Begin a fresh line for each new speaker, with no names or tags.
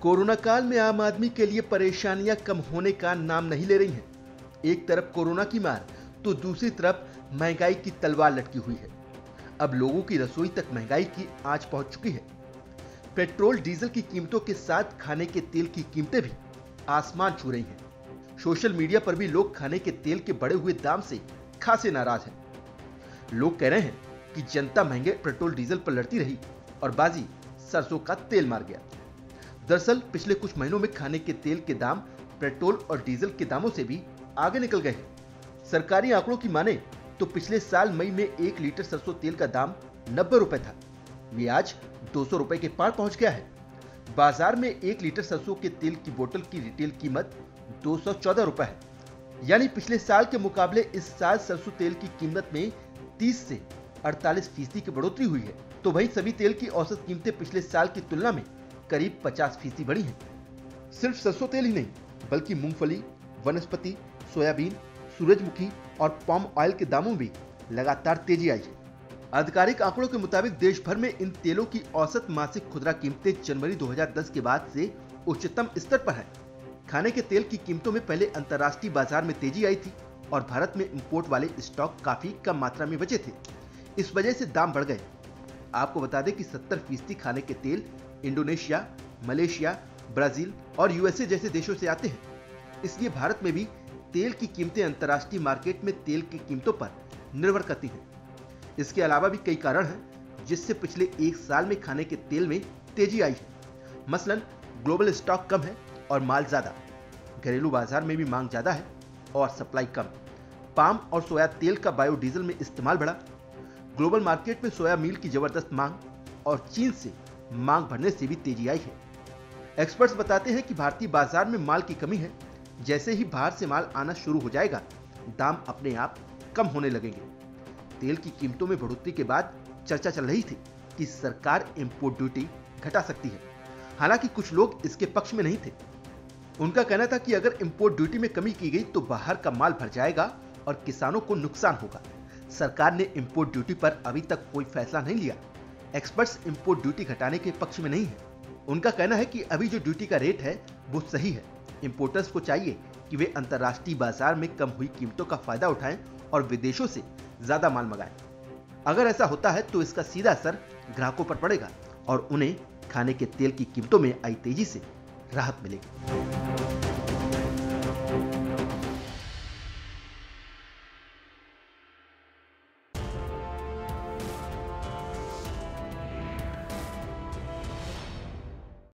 Corona काल में आम आदमी के लिए परेशानियां कम होने का नाम नहीं ले रही हैं। एक तरफ कोरोना की मार तो दूसरी तरफ महंगाई की तलवार लटकी हुई है। अब लोगों की रसोई तक महंगाई की आंच पहुंच चुकी है। पेट्रोल डीजल की कीमतों के साथ खाने के तेल की कीमतें भी आसमान छू रही हैं। सोशल मीडिया पर भी लोग खाने के तेल के बढ़े हुए दाम से खासे नाराज हैं। लोग कह रहे हैं कि जनता महंगे पेट्रोल डीजल पर लड़ती रही और बाजी सरसों का तेल मार गया। दरअसल पिछले कुछ महीनों में खाने के तेल के दाम पेट्रोल और डीजल के दामों से भी आगे निकल गए हैं। सरकारी आंकड़ों की माने तो पिछले साल मई में 1 लीटर सरसों तेल का दाम 90 रुपए था। ये आज 200 रुपए के पार पहुंच गया है। बाजार में 1 लीटर सरसों के तेल की बोतल की रिटेल कीमत 214 रुपए है। यानी पिछले साल के मुकाबले इस साल सरसों तेल की कीमत में 30 से 48% की बढ़ोतरी हुई है। तो वहीं सभी तेल की औसत कीमतें पिछले साल की तुलना में करीब 50% बढ़ी हैं। सिर्फ सरसों तेल ही नहीं बल्कि मूंगफली, वनस्पति, सोयाबीन, सूरजमुखी और पाम ऑयल के दामों में भी लगातार तेजी आई है। आधिकारिक आंकड़ों के मुताबिक देश भर में इन तेलों की औसत मासिक खुदरा कीमतें जनवरी 2010 के बाद से उच्चतम स्तर पर है। खाने के तेल की कीमतों में पहले अंतर्राष्ट्रीय बाजार में तेजी आई थी और भारत में इंपोर्ट वाले स्टॉक काफी कम मात्रा में बचे थे। इस वजह से दाम बढ़ गए। आपको बता दें कि 70% खाने के तेल इंडोनेशिया, मलेशिया, ब्राजील और यूएसए जैसे देशों से आते हैं। इसलिए भारत में भी तेल की कीमतें अंतर्राष्ट्रीय मार्केट में तेल की कीमतों पर निर्भर करती हैं। इसके अलावा भी कई कारण हैं जिससे पिछले एक साल में खाने के तेल में तेजी आई है। मसलन ग्लोबल स्टॉक कम है और माल ज्यादा, घरेलू बाजार में भी मांग ज्यादा है और सप्लाई कम। पाम और सोया तेल का बायोडीजल में इस्तेमाल बढ़ा। ग्लोबल मार्केट में सोया मील की जबरदस्त मांग और चीन से मांग बढ़ने से भी तेजी आई है। एक्सपर्ट्स बताते हैं कि भारतीय बाजार में माल की कमी है। जैसे ही बाहर से माल आना शुरू हो जाएगा, दाम अपने आप कम होने लगेंगे। तेल की कीमतों में बढ़ोतरी के बाद चर्चा चल रही थी कि सरकार इंपोर्ट ड्यूटी घटा सकती है। हालांकि कुछ लोग इसके पक्ष में नहीं थे। उनका कहना था कि अगर इंपोर्ट ड्यूटी में कमी की गई तो बाहर का माल भर जाएगा और किसानों को नुकसान होगा। सरकार ने इंपोर्ट ड्यूटी पर अभी तक कोई फैसला नहीं लिया। एक्सपर्ट्स इंपोर्ट ड्यूटी घटाने के पक्ष में नहीं है। उनका कहना है कि अभी जो ड्यूटी का रेट है वो सही है। इंपोर्टर्स को चाहिए कि वे अंतर्राष्ट्रीय बाजार में कम हुई कीमतों का फायदा उठाएं और विदेशों से ज्यादा माल मंगाएं। अगर ऐसा होता है तो इसका सीधा असर ग्राहकों पर पड़ेगा और उन्हें खाने के तेल की कीमतों में आई तेजी से राहत मिलेगी।